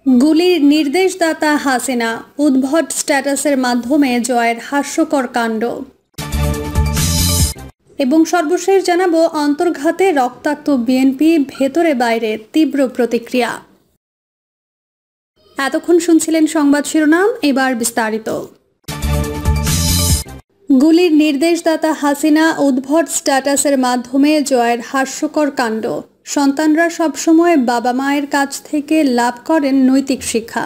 গুলির নির্দেশদাতা হাসিনা, উদ্ভট স্ট্যাটাসের মাধ্যমে জয়ের হাস্যকর কাণ্ড। এবং সর্বশেষ জানাবো অন্তর্ঘাতে রক্তাক্ত বিএনপি, ভেতরে বাইরে তীব্র প্রতিক্রিয়া। এতক্ষণ শুনছিলেন সংবাদ শিরোনাম, এবার বিস্তারিত। গুলির নির্দেশদাতা হাসিনা, উদ্ভট স্ট্যাটাসের মাধ্যমে জয়ের হাস্যকর কাণ্ড। সন্তানরা সবসময় বাবা মায়ের কাছ থেকে লাভ করেন নৈতিক শিক্ষা।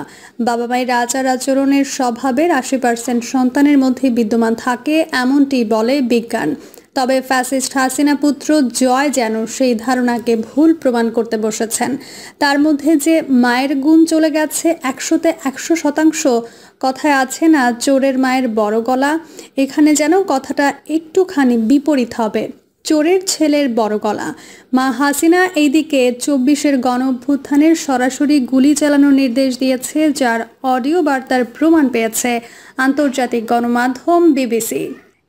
বাবা মায়ের আচার আচরণের স্বভাবের 80% সন্তানের মধ্যে বিদ্যমান থাকে, এমনটি বলে বিজ্ঞান। তবে ফ্যাসিস্ট হাসিনা পুত্র জয় যেন সেই ধারণাকে ভুল প্রমাণ করতে বসেছেন। তার মধ্যে যে মায়ের গুণ চলে গেছে 100তে 100%। কথায় আছে না, চোরের মায়ের বড় গলা, এখানে যেন কথাটা একটুখানি বিপরীত হবে। চোরের ছেলের বড় গলা। মা হাসিনা এইদিকে 24-এর গণঅভ্যুত্থানের সরাসরি গুলি চালানোর নির্দেশ দিয়েছে, যার অডিও বার্তার প্রমাণ পেয়েছে আন্তর্জাতিক গণমাধ্যম বিবিসি।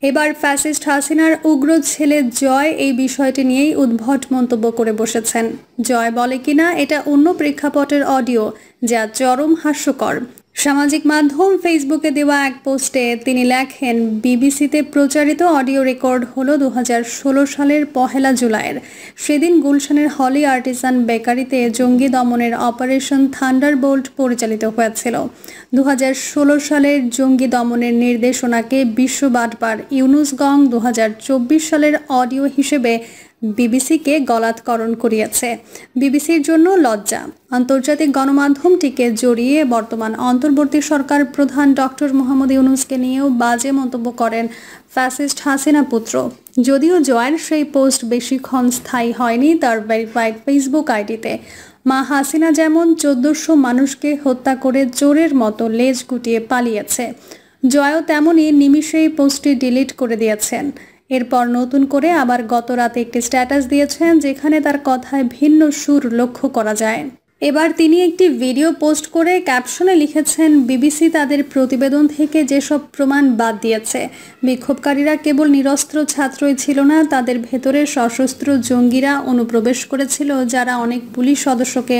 এবার ফ্যাসিস্ট হাসিনার উগ্র ছেলে জয় এই বিষয়টি নিয়েই উদ্ভট মন্তব্য করে বসেছেন। জয় বলে কিনা এটা অন্য প্রেক্ষাপটের অডিও, যা চরম হাস্যকর। সামাজিক মাধ্যম ফেসবুকে দেওয়া এক পোস্টে তিনি লেখেন, বিবিসিতে প্রচারিত অডিও রেকর্ড হলো 2016 সালের 1 জুলাইয়ের। সেদিন গুলশানের হলি আর্টিসান বেকারিতে জঙ্গি দমনের অপারেশন থান্ডারবোল্ট পরিচালিত হয়েছিল। 2016 সালের জঙ্গি দমনের নির্দেশনাকে বিশ্ব বাটপার ইউনুস গং 2024 সালের অডিও হিসেবে বিবিসিকে গলাৎকরণ করিয়েছে। বিবিসির জন্য লজ্জা। আন্তর্জাতিক গণমাধ্যমটিকে জড়িয়ে বর্তমান অন্তর্বর্তী সরকার প্রধান ডক্টর মোহাম্মদ ইউনুসকে নিয়েও বাজে মন্তব্য করেন ফ্যাসিস্ট হাসিনা পুত্র। যদিও জয়ের সেই পোস্ট বেশিক্ষণ স্থায়ী হয়নি তার ভেরিফাইড ফেসবুক আইডিতে। মা হাসিনা যেমন 1400 মানুষকে হত্যা করে চোরের মতো লেজ গুটিয়ে পালিয়েছে, জয়ও তেমনই নিমিষেই পোস্টটি ডিলিট করে দিয়েছেন। এরপর নতুন করে আবার গত রাতে একটি স্ট্যাটাস দিয়েছেন, যেখানে তার কথায় ভিন্ন সুর লক্ষ্য করা যায়। এবার তিনি একটি ভিডিও পোস্ট করে ক্যাপশনে লিখেছেন, বিবিসি তাদের প্রতিবেদন থেকে যেসব প্রমাণ বাদ দিয়েছে। বিক্ষোভকারীরা কেবল নিরস্ত্র ছাত্রই ছিল না, তাদের ভেতরে সশস্ত্র জঙ্গিরা অনুপ্রবেশ করেছিল, যারা অনেক পুলিশ সদস্যকে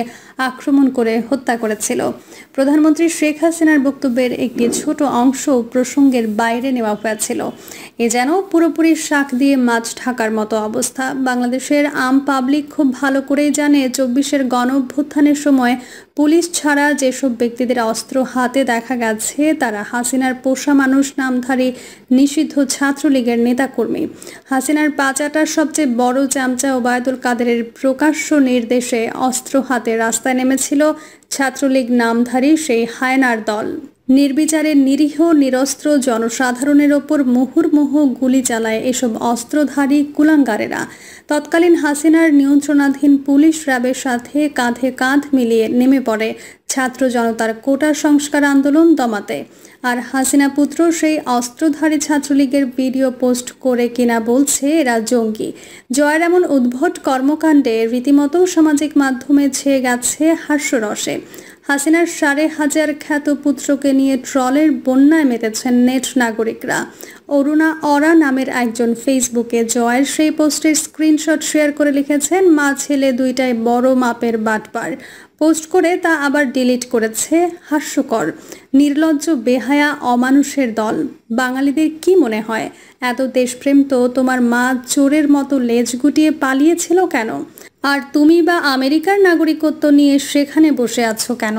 আক্রমণ করে হত্যা করেছিল। প্রধানমন্ত্রী শেখ হাসিনার বক্তব্যের একটি ছোট অংশ প্রসঙ্গের বাইরে নেওয়া হয়েছিল। এ যেন পুরোপুরি শাক দিয়ে মাছ ঢাকার মতো অবস্থা। বাংলাদেশের আম পাবলিক খুব ভালো করেই জানে, 24-এর গণঅভ্যুত্থানের সময় পুলিশ ছাড়া যেসব ব্যক্তিদের অস্ত্র হাতে দেখা গেছে, তারা হাসিনার পোষা মানুষ নামধারী নিষিদ্ধ ছাত্রলীগের নেতাকর্মী। হাসিনার পাচাটার সবচেয়ে বড় চামচা ওবায়দুল কাদেরের প্রকাশ্য নির্দেশে অস্ত্র হাতে রাস্তায় নেমেছিল ছাত্রলীগ নামধারী সেই হায়নার দল। নির্বিচারে নিরীহ নিরস্ত্র জনসাধারণের ওপর মুহুর্মুহু গুলি চালায় এসব অস্ত্রধারী কুলাঙ্গারেরা। তৎকালীন হাসিনার নিয়ন্ত্রণাধীন পুলিশ র্যাবের সাথে কাঁধে কাঁধ মিলিয়ে নেমে পড়ে ছাত্র জনতার কোটা সংস্কার আন্দোলন দমাতে। আর হাসিনা পুত্র সেই অস্ত্রধারী ছাত্রলীগের ভিডিও পোস্ট করে কিনা বলছে এরা জঙ্গি। জয়ের এমন উদ্ভট কর্মকাণ্ডে রীতিমতো সামাজিক মাধ্যমে ছেয়ে গেছে হাস্যরসে। হাসিনার 5,500 খ্যাত পুত্রকে নিয়ে ট্রলের বন্যায় মেতেছেন নেট নাগরিকরা। অরুণা অরা নামের একজন ফেসবুকে জয়ের সেই পোস্টের স্ক্রিনশট শেয়ার করে লিখেছেন, মা ছেলে দুইটাই বড় মাপের বাটপার। পোস্ট করে তা আবার ডিলিট করেছে। হাস্যকর, নির্লজ্জ, বেহায়া, অমানুষের দল। বাঙালিদের কি মনে হয়, এত দেশপ্রেম তো তোমার মা চোরের মতো লেজ গুটিয়ে পালিয়েছিল কেন? আর তুমি বা আমেরিকার নাগরিকত্ব নিয়ে সেখানে বসে আছো কেন?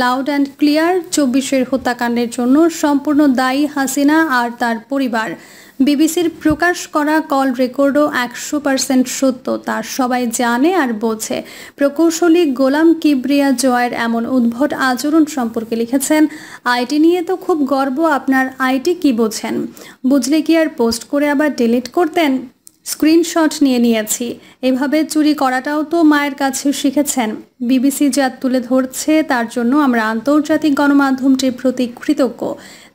লাউড অ্যান্ড ক্লিয়ার, 24-এর হত্যাকাণ্ডের জন্য সম্পূর্ণ দায়ী হাসিনা আর তার পরিবার। বিবিসির প্রকাশ করা কল রেকর্ডও 100% সত্য, তা সবাই জানে আর বোঝে। প্রকৌশলী গোলাম কিবরিয়া জয়ের এমন উদ্ভট আচরণ সম্পর্কে লিখেছেন, আইটি নিয়ে তো খুব গর্ব আপনার, আইটি কি বোঝেন? বুঝলে কি আর পোস্ট করে আবার ডিলিট করতেন? স্ক্রিনশট নিয়ে নিয়েছি। এভাবে চুরি করাটাও তো মায়ের কাছে শিখেছেন। বিবিসি যা তুলে ধরছে তার জন্য আমরা আন্তর্জাতিক গণমাধ্যমটির প্রতি কৃতজ্ঞ।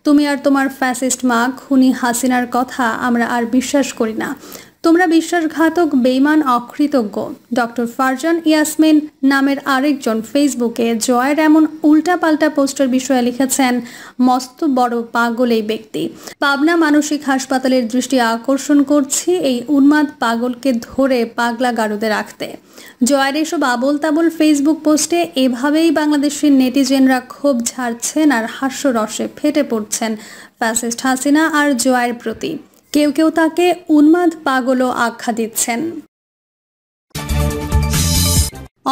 তুমি আর তোমার ফ্যাসিস্ট মা খুনি হাসিনার কথা আমরা আর বিশ্বাস করি না। তোমরা বিশ্বাসঘাতক, বেঈমান, অকৃতজ্ঞ। ডক্টর ফারজান ইয়াসমিন নামের আরেকজন ফেসবুকে জয়ের এমন উল্টাপাল্টা পোস্টের বিষয়ে লিখেছেন, মস্ত বড় পাগল এই ব্যক্তি। পাবনা মানসিক হাসপাতালের দৃষ্টি আকর্ষণ করছি এই উন্মাদ পাগলকে ধরে পাগলা গারদে রাখতে। জয়ের এসব আবোল তাবোল ফেসবুক পোস্টে এভাবেই বাংলাদেশের নেটিজেনরা ক্ষোভ ঝাড়ছেন আর হাস্যরসে ফেটে পড়ছেন ফ্যাসিস্ট হাসিনা আর জয়ের প্রতি। কেউ কেউ তাকে উন্মাদ পাগলও আখ্যা দিচ্ছেন।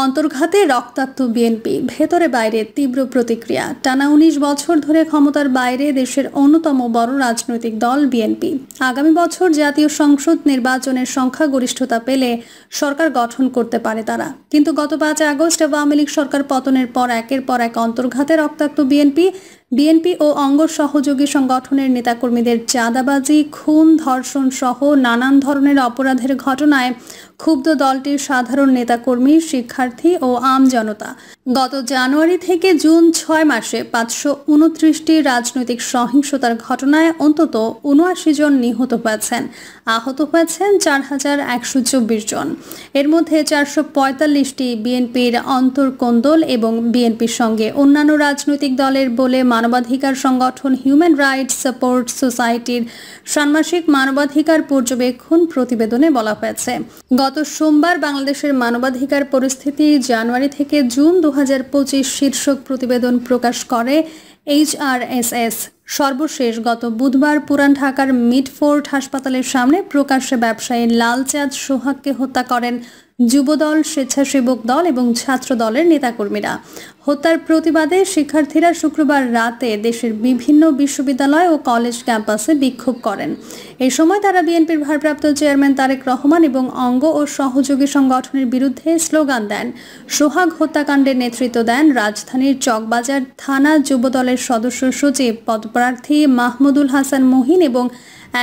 অন্তর্ঘাতে রক্তাক্ত বিএনপি, ভেতরে বাইরে তীব্র প্রতিক্রিয়া। টানা ১৯ বছর ধরে ক্ষমতার বাইরে দেশের অন্যতম বড় রাজনৈতিক দল বিএনপি। আগামী বছর জাতীয় সংসদ নির্বাচনের সংখ্যাগরিষ্ঠতা পেলে সরকার গঠন করতে পারে তারা। কিন্তু গত ৫ আগস্ট আওয়ামী লীগ সরকার পতনের পর একের পর এক অন্তর্ঘাতে রক্তাক্ত বিএনপি ও অঙ্গ সহযোগী সংগঠনের নেতাকর্মীদের চাঁদাবাজি, খুন, ধর্ষণ সহ নানান ধরনের অপরাধের ঘটনায় ক্ষুব্ধ দলটির সাধারণ নেতাকর্মী, শিক্ষার্থী ও আম জনতা। গত জানুয়ারি থেকে জুন ৬ মাসে ৫২৯টি রাজনৈতিক সহিংসতার ঘটনায় অন্তত ৭৯ জন নিহত হয়েছেন, আহত হয়েছেন ৪,১২৪ জন। এর মধ্যে ৪৪৫টি বিএনপির অন্তর্কোন্দল এবং বিএনপির সঙ্গে অন্যান্য রাজনৈতিক দলের বলে মানবাধিকার সংগঠন হিউম্যান রাইটস সাপোর্ট সোসাইটির ষান্মাসিক মানবাধিকার পর্যবেক্ষণ প্রতিবেদনে বলা হয়েছে। গত সোমবার বাংলাদেশের মানবাধিকার পরিস্থিতি জানুয়ারি থেকে জুন ২০২৫ শীর্ষক প্রতিবেদন প্রকাশ করে HRSS। সর্বশেষ গত বুধবার পুরান ঢাকার মিডফোর্ট হাসপাতালের সামনে প্রকাশ্যে ব্যবসায়ী লালচাঁদ সোহাগকে হত্যা করেন যুবদল, স্বেচ্ছাসেবক দল এবং ছাত্র দলের নেতাকর্মীরা। হত্যার প্রতিবাদে শিক্ষার্থীরা শুক্রবার রাতে দেশের বিভিন্ন বিশ্ববিদ্যালয় ও কলেজ ক্যাম্পাসে বিক্ষোভ করেন। এই সময় তারা বিএনপির ভারপ্রাপ্ত চেয়ারম্যান তারেক রহমান এবং অঙ্গ ও সহযোগী সংগঠনের বিরুদ্ধে স্লোগান দেন। সোহাগ হত্যাকাণ্ডের নেতৃত্ব দেন রাজধানীর চকবাজার থানা যুবদলের সদস্য সচিব পদপ্রার্থী মাহমুদুল হাসান মহিন এবং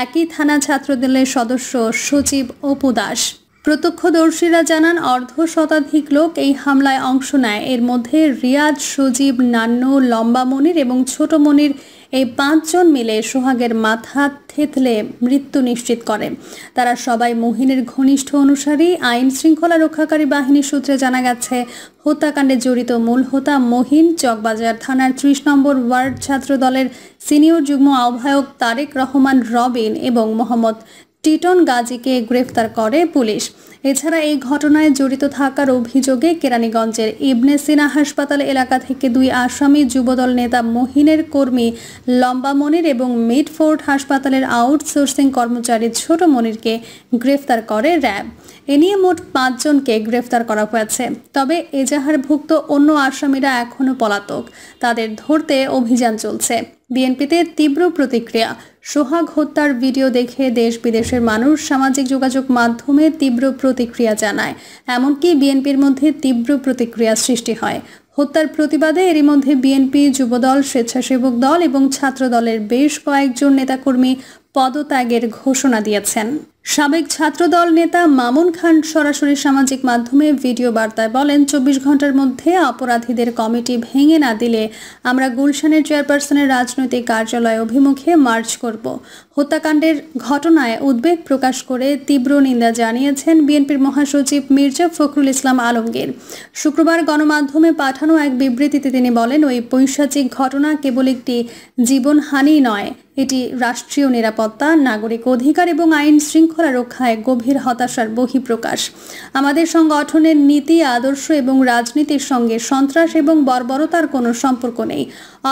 একই থানা ছাত্রদলের সদস্য সচিব অপু দাস। প্রত্যক্ষদর্শীরা জানান, অর্ধ শতাধিক লোক এই হামলায় অংশ নেয়। এর মধ্যে রিয়াজ, সজীব, নান্নু, লম্বা মনির এবং ছোট মনির এই ৫ জন মিলে সোহাগের মাথা থেতলে মৃত্যু নিশ্চিত করে। তারা সবাই মহিনের ঘনিষ্ঠ অনুসারী। আইন শৃঙ্খলা রক্ষাকারী বাহিনী সূত্রে জানা গেছে, হত্যাকাণ্ডে জড়িত মূল হোতা মহিন। চকবাজার থানার ৩০ নম্বর ওয়ার্ড ছাত্র দলের সিনিয়র যুগ্ম আহ্বায়ক তারেক রহমান রবিন এবং মোহাম্মদ টিটন গাজীকে গ্রেফতার করে পুলিশ। এছাড়া এই ঘটনায় জড়িত থাকার অভিযোগে কেরানীগঞ্জের ইবনে সিনা হাসপাতাল এলাকা থেকে ২ আসামি যুবদল নেতা মহিনের কর্মী লম্বা মনির এবং মিডফোর্ট হাসপাতালের আউটসোর্সিং কর্মচারী ছোট মনিরকে গ্রেফতার করে র্যাব। এ নিয়ে মোট ৫ জনকে গ্রেফতার করা হয়েছে। তবে এজাহারভুক্ত অন্য আসামিরা এখনও পলাতক, তাদের ধরতে অভিযান চলছে। বিএনপিতে তীব্র প্রতিক্রিয়া। সোহাগ হত্যার ভিডিও দেখে দেশ বিদেশের মানুষ সামাজিক যোগাযোগ মাধ্যমে তীব্র প্রতিক্রিয়া জানায়। এমনকি বিএনপির মধ্যে তীব্র প্রতিক্রিয়া সৃষ্টি হয়। হত্যার প্রতিবাদে এরই মধ্যে বিএনপি, যুবদল, স্বেচ্ছাসেবক দল এবং ছাত্র দলের বেশ কয়েকজন নেতাকর্মী পদত্যাগের ঘোষণা দিয়েছেন। সাবেক ছাত্রদল নেতা মামুন খান সরাসরি সামাজিক মাধ্যমে ভিডিও বার্তায় বলেন, ২৪ ঘন্টার মধ্যে অপরাধীদের কমিটি ভেঙে না দিলে আমরা গুলশানের চেয়ারপারসনের রাজনৈতিক কার্যালয় অভিমুখে মার্চ করব। হত্যাকাণ্ডের ঘটনায় উদ্বেগ প্রকাশ করে তীব্র নিন্দা জানিয়েছেন বিএনপির মহাসচিব মির্জা ফখরুল ইসলাম আলমগীর। শুক্রবার গণমাধ্যমে পাঠানো এক বিবৃতিতে তিনি বলেন, ওই পৈশাচিক ঘটনা কেবল একটি জীবনহানি নয়, এটি রাষ্ট্রীয় নিরাপত্তা, নাগরিক অধিকার এবং আইন শৃঙ্খলা রক্ষায় গভীর হতাশার বহিঃপ্রকাশ। আমাদের সংগঠনের নীতি, আদর্শ এবং রাজনীতির সঙ্গে সন্ত্রাস এবং বর্বরতার কোনো সম্পর্ক নেই।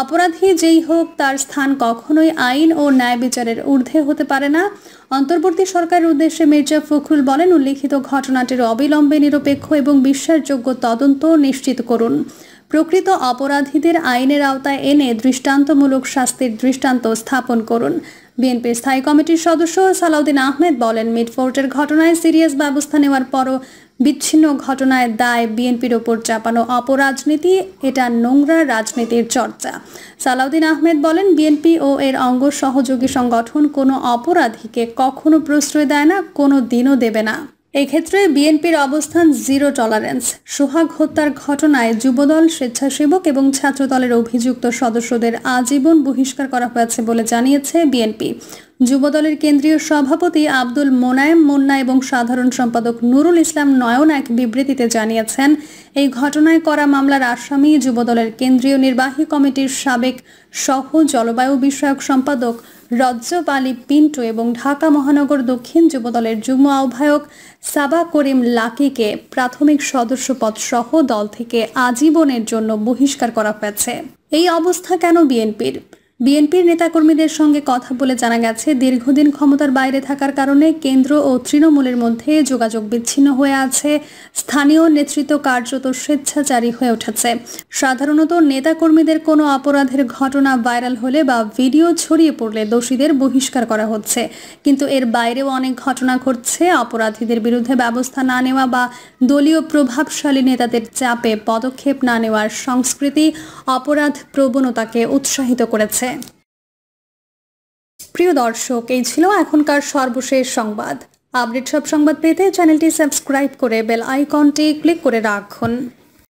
অপরাধী যেই হোক, তার স্থান কখনোই আইন ও ন্যায় বিচারের ঊর্ধ্বে হতে পারে না। অন্তর্বর্তী সরকারের উদ্দেশ্যে মির্জা ফখরুল বলেন, উল্লিখিত ঘটনাটির অবিলম্বে নিরপেক্ষ এবং বিশ্বাসযোগ্য তদন্ত নিশ্চিত করুন। প্রকৃত অপরাধীদের আইনের আওতায় এনে দৃষ্টান্তমূলক শাস্তির দৃষ্টান্ত স্থাপন করুন। বিএনপির স্থায়ী কমিটির সদস্য সালাউদ্দিন আহমেদ বলেন, মিডফোর্টের ঘটনায় সিরিয়াস ব্যবস্থা নেওয়ার পরও বিচ্ছিন্ন ঘটনায় দায় বিএনপির ওপর চাপানো অপরাজনীতি, এটা নোংরা রাজনীতির চর্চা। সালাউদ্দিন আহমেদ বলেন, বিএনপি ও এর অঙ্গ সহযোগী সংগঠন কোনো অপরাধীকে কখনো প্রশ্রয় দেয় না, কোনো দিনও দেবে না। এক্ষেত্রে বিএনপির অবস্থান জিরো টলারেন্স। সোহাগ হত্যার ঘটনায় যুবদল, স্বেচ্ছাসেবক এবং ছাত্রদলের অভিযুক্ত সদস্যদের আজীবন বহিষ্কার করা হয়েছে বলে জানিয়েছে বিএনপি। যুবদলের কেন্দ্রীয় সভাপতি আব্দুল মোনায়েম মুন্না এবং সাধারণ সম্পাদক নুরুল ইসলাম নয়ন এক বিবৃতিতে জানিয়েছেন, এই ঘটনায় করা মামলার আসামি যুবদলের কেন্দ্রীয় নির্বাহী কমিটির সাবেক সহ জলবায়ু বিষয়ক সম্পাদক রজ্জব আলী পিন্টু এবং ঢাকা মহানগর দক্ষিণ যুবদলের যুগ্ম আহ্বায়ক সাবা করিম লাকিকে প্রাথমিক সদস্য পদ সহ দল থেকে আজীবনের জন্য বহিষ্কার করা হয়েছে। এই অবস্থা কেন বিএনপির? বিএনপির নেতাকর্মীদের সঙ্গে কথা বলে জানা গেছে, দীর্ঘদিন ক্ষমতার বাইরে থাকার কারণে কেন্দ্র ও তৃণমূলের মধ্যে যোগাযোগ বিচ্ছিন্ন হয়ে আছে। স্থানীয় নেতৃত্ব কার্যত স্বেচ্ছাচারী হয়ে উঠেছে। সাধারণত নেতাকর্মীদের কোনো অপরাধের ঘটনা ভাইরাল হলে বা ভিডিও ছড়িয়ে পড়লে দোষীদের বহিষ্কার করা হচ্ছে, কিন্তু এর বাইরেও অনেক ঘটনা ঘটছে। অপরাধীদের বিরুদ্ধে ব্যবস্থা না নেওয়া বা দলীয় প্রভাবশালী নেতাদের চাপে পদক্ষেপ না নেওয়ার সংস্কৃতি অপরাধ প্রবণতাকে উৎসাহিত করেছে। প্রিয় দর্শক, এই ছিল এখনকার সর্বশেষ সংবাদ। আপডেট সব সংবাদ পেতে চ্যানেলটি সাবস্ক্রাইব করে বেল আইকনটি ক্লিক করে রাখুন।